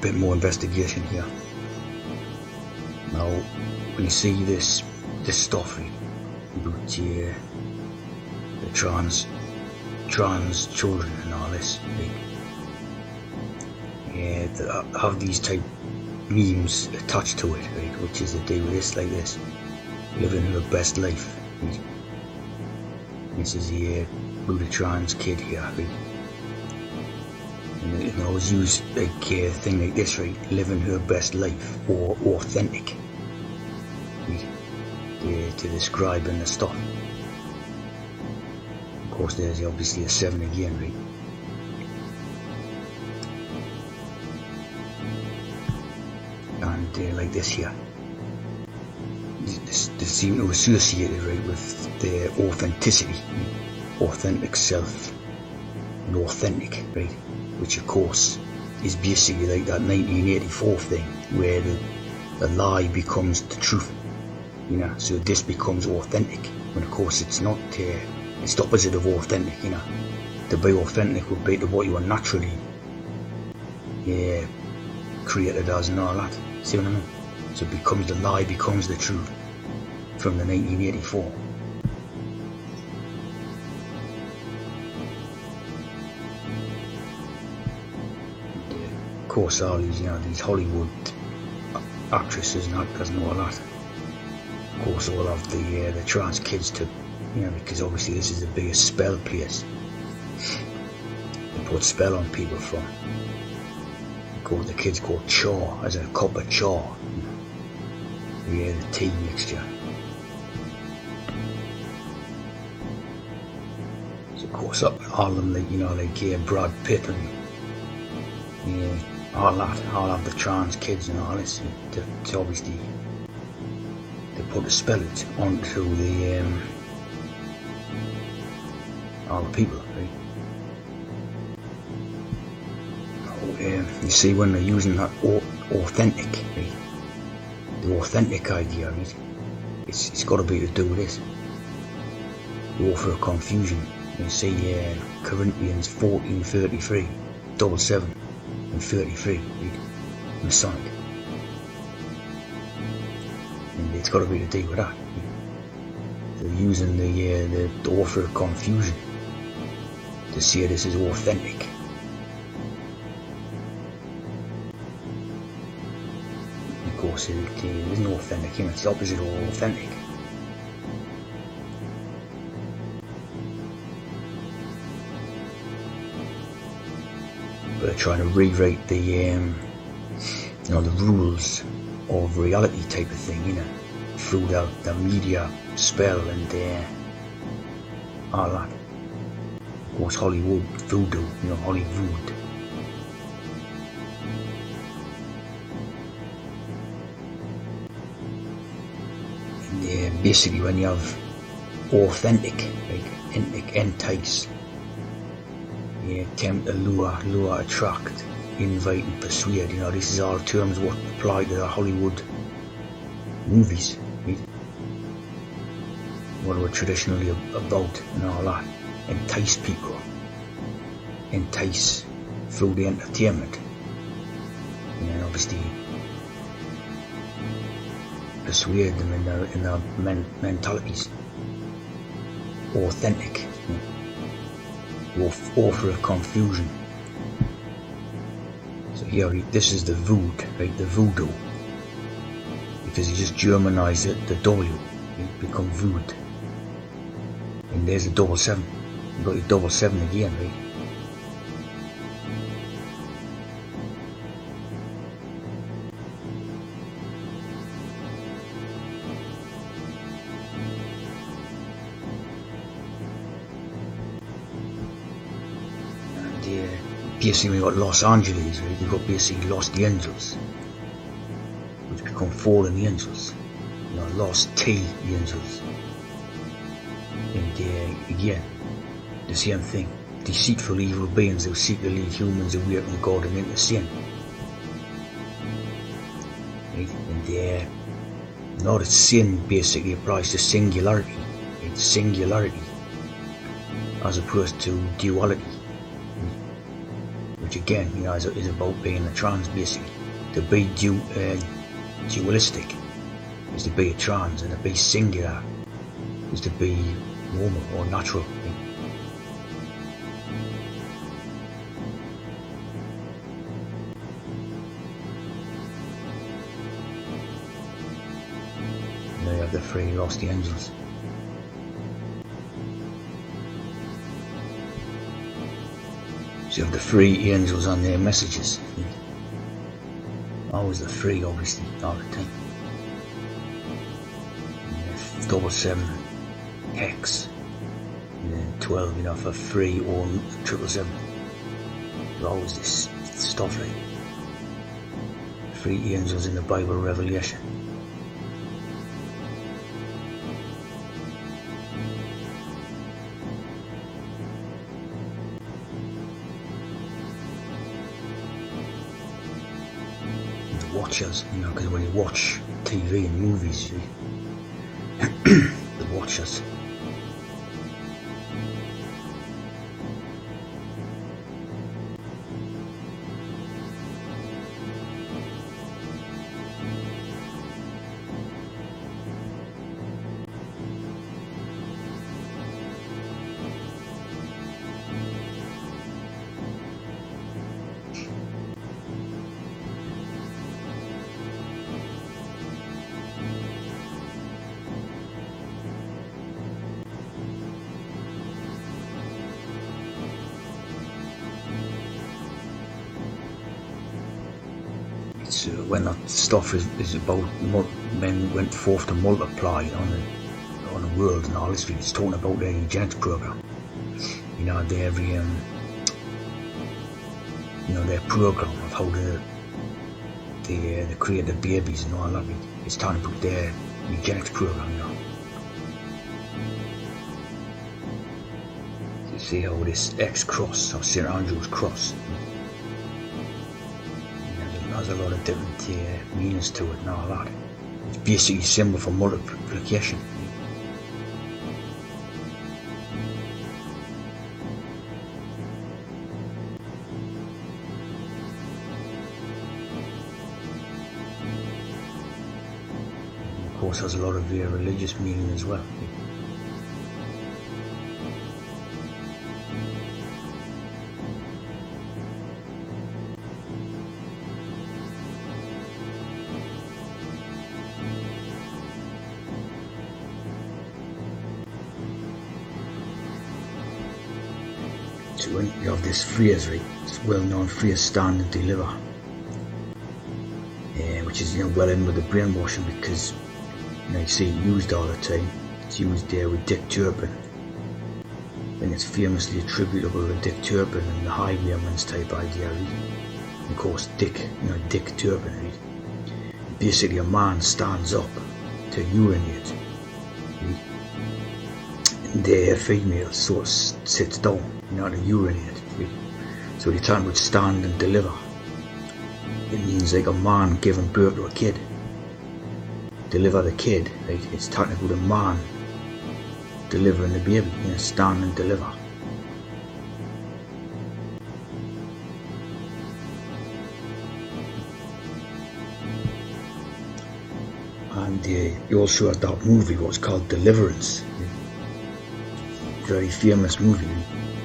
bit more investigation here. Now, when you see this stuff about the trans children and all this, they have these type memes attached to it, right? Which is to do with this, like this, living her best life. Right? This is about a trans kid here, right? And they always use like a thing like this, right? Living her best life, or authentic, right? To describe in the stuff. Of course, there's obviously a 7 again, right? And like this here, they seem to associate it, right, with the authenticity, right? Authentic self, and authentic, right? Which of course is basically like that 1984 thing where the lie becomes the truth, you know. So this becomes authentic, when of course it's not. It's the opposite of authentic, you know. To be authentic would be to what you are naturally created as and all that. See what I mean? So it becomes, the lie becomes the truth from the 1984. Of course, all these, you know, these Hollywood actresses and actors and all that, of course, all of the trans kids to, you know, because obviously this is the biggest spell place. They put spell on people from. The kids called chaw, as a copper chaw. Yeah, the tea mixture. So of course up all of them, like, you know, like Brad Pitt and all of the trans kids and all this. To obviously they put a spell it onto the all the people, right? You see, when they're using that authentic, right? The authentic idea, right? It's got to be to do with this. The author of confusion. You see, Corinthians 14:33, 7 and 33, right? Masonic. And it's got to be to do with that. Right? They're using the author of confusion to say this is authentic. Of course, it isn't authentic, you know, it's the opposite of authentic. But they're trying to rewrite the, you know, the rules of reality type of thing, you know, through the media spell and all that. Of course, Hollywood voodoo, you know, Hollywood. Basically, when you have authentic, like entice, tempt, lure, attract, invite and persuade, you know, this is all terms what apply to the Hollywood movies, right? What we're traditionally about and all that. Entice people, entice through the entertainment, and obviously persuade them in their mentalities. Authentic, author of confusion. So here, this is the vood, right? The voodoo, because you just Germanise it, the W, it become vood. And there's the 7. You got your 7 again, right? Basically, we got Los Angeles, right? You've got basically Lost Angels, which become Fallen Angels. You know, Lost T Angels. And again, the same thing. Deceitful evil beings who seek to lead humans away from God and into sin. Right? And now that sin basically applies to singularity. Right? Singularity. As opposed to duality. which again, is about being a trans, basically. To be dualistic is to be a trans, and to be singular is to be normal or natural. And they have the three lost angels. So you have the three angels on their messages. Always the three, obviously, all the time. 777 hex, and then 12, for 3 or 777. There's always this stuff like three angels in the Bible Revelation. Watchers, because when you watch TV and movies, the watchers. When that stuff is about men went forth to multiply on the world and all this, it's talking about their eugenics program. Their their program of how they create the babies and all that. It's talking about their eugenics program. You see how this X cross or St. Andrew's cross. There's a lot of different meanings to it and all that. It's basically a symbol for multiplication. And of course, there's a lot of religious meaning as well. So when you have this phrase, right, this well-known phrase, stand and deliver, which is well in with the brainwashing, because you see it used all the time. It's used there with Dick Turpin, and it's famously attributable to Dick Turpin and the highwayman's type idea, right? And of course, Dick Turpin, right? Basically, a man stands up to urinate, right? And the female sort of sits down, to urinate. Right? So the time would stand and deliver. It means like a man giving birth to a kid. Deliver the kid, right? It's talking about a man delivering the baby, stand and deliver. And you also had that movie, what's called Deliverance. Very famous movie.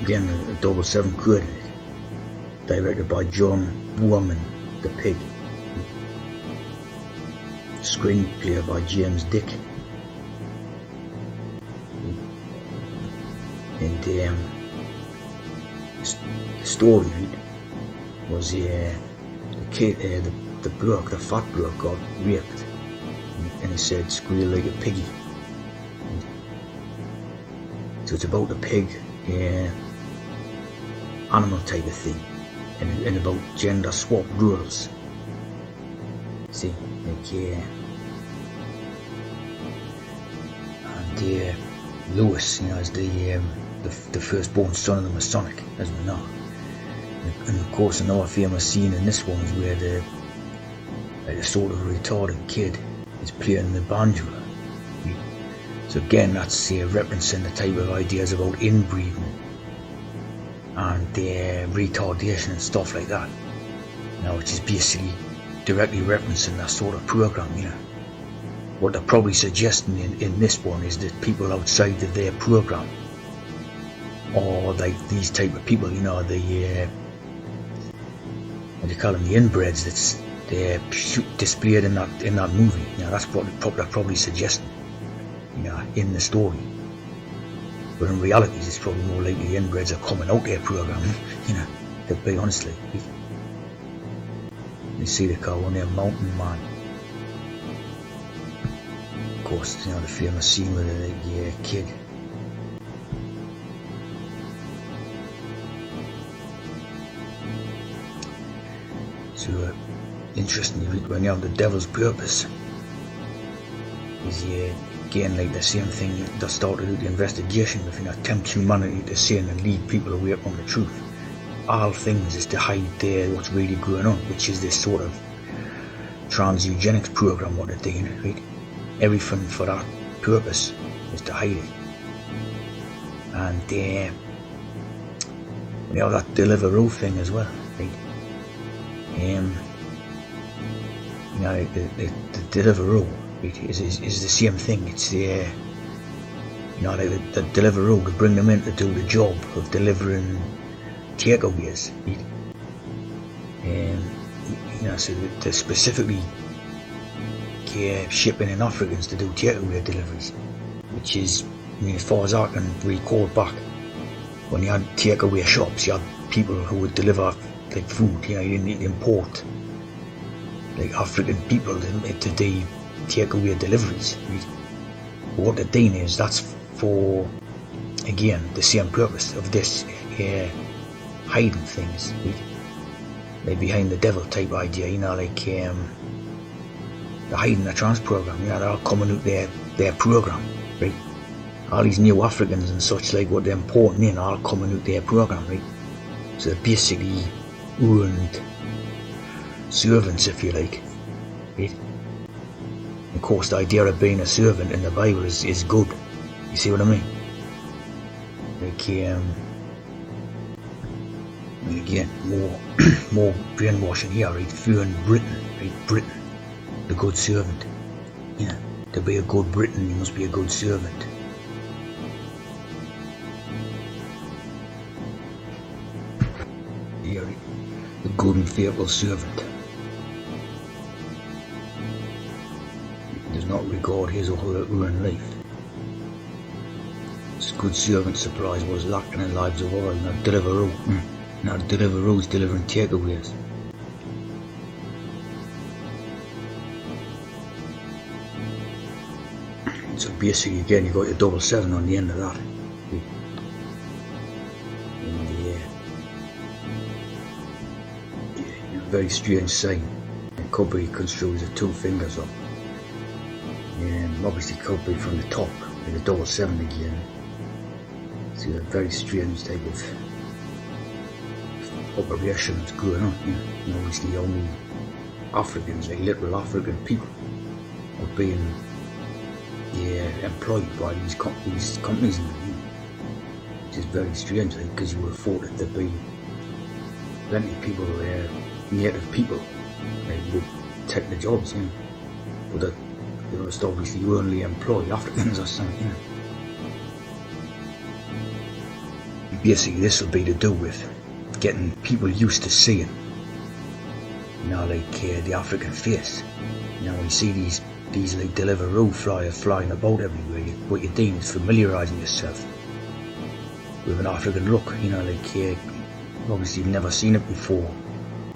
Again, a 777 coordinate. Directed by John Boorman, the pig. Screenplay by James Dick. And the story was the kid, the bloke, the fat bloke, got raped, and he said, "Squeal like a piggy." So it's about the pig, animal type of thing, and about gender swap rules. See, like and Lewis, is the firstborn son of the Masonic, as we know. And of course, another famous scene in this one is where the sort of retarded kid is playing the banjo. So again, that's referencing the type of ideas about inbreeding and retardation and stuff like that. Which is basically directly referencing that sort of program. What they're probably suggesting in this one is that people outside of their program, or like these type of people, the what do you call them, the inbreds that's displayed in that movie. That's what they're probably suggesting, in the story. But in reality, it's probably more likely the inbreds are coming out their program, to be honestly. You see the car on there, Mountain Man. Of course, the famous scene with the kid. So, interestingly, when you have the devil's purpose, is again like the same thing that started out the investigation with, tempt humanity to sin and lead people away from the truth. All things is to hide what's really going on, which is this sort of trans eugenics program what they're doing, right? Everything for that purpose is to hide it. And we have that Deliveroo thing as well, right? The Deliveroo, right, is the same thing. It's the Deliveroo, to bring them in to do the job of delivering takeaways, right? So to specifically shipping in Africans to do takeaway deliveries, which is, as far as I can recall back, when you had takeaway shops, you had people who would deliver like food. You didn't need to import like African people to do takeaway deliveries, right? But what they're doing is that's for, again, the same purpose of this hiding things, right? Like behind the devil type idea, like they're hiding the trans program. They're all coming out their program, right? All these new Africans and such, like what they're importing in, are all coming out their program, right? So they're basically owned servants, if you like, right? Of course, the idea of being a servant in the Bible is good. You see what I mean? Like, and again, more brainwashing here, right? Fearing Britain, right? Britain, the good servant. To be a good Briton, you must be a good servant. Here, right? The good and faithful servant. Does not regard his or her own life. This good servant supplies what is lacking in the lives of all. Now Deliveroo. Now Deliveroo's delivering takeaways. So basically, again, you got your 777 on the end of that. And very strange sign. It could be construed as 2 fingers up. And obviously could be from the top, like the 777 again. So a very strange type of operation that's going on. And obviously only Africans, like literal African people, are being employed by these companies, which is very strange, because you would have thought that there'd be plenty of people, native people, would take the jobs, but that they must obviously only employ Africans or something. Basically, this will be to do with getting people used to seeing, the African face. We see these like Deliveroo flyers flying about everywhere. What you're doing is familiarising yourself with an African look. Obviously you've never seen it before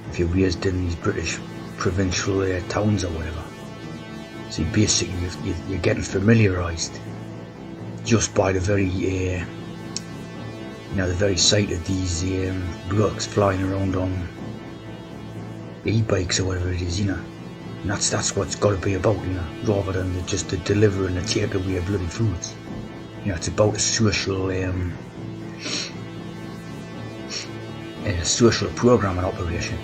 if you're raised in these British provincial towns or whatever. So basically you're getting familiarised just by the very the very sight of these blokes flying around on e-bikes or whatever it is, And that's what it's got to be about, rather than just the delivering and takeaway of bloody foods. It's about a social programming operation.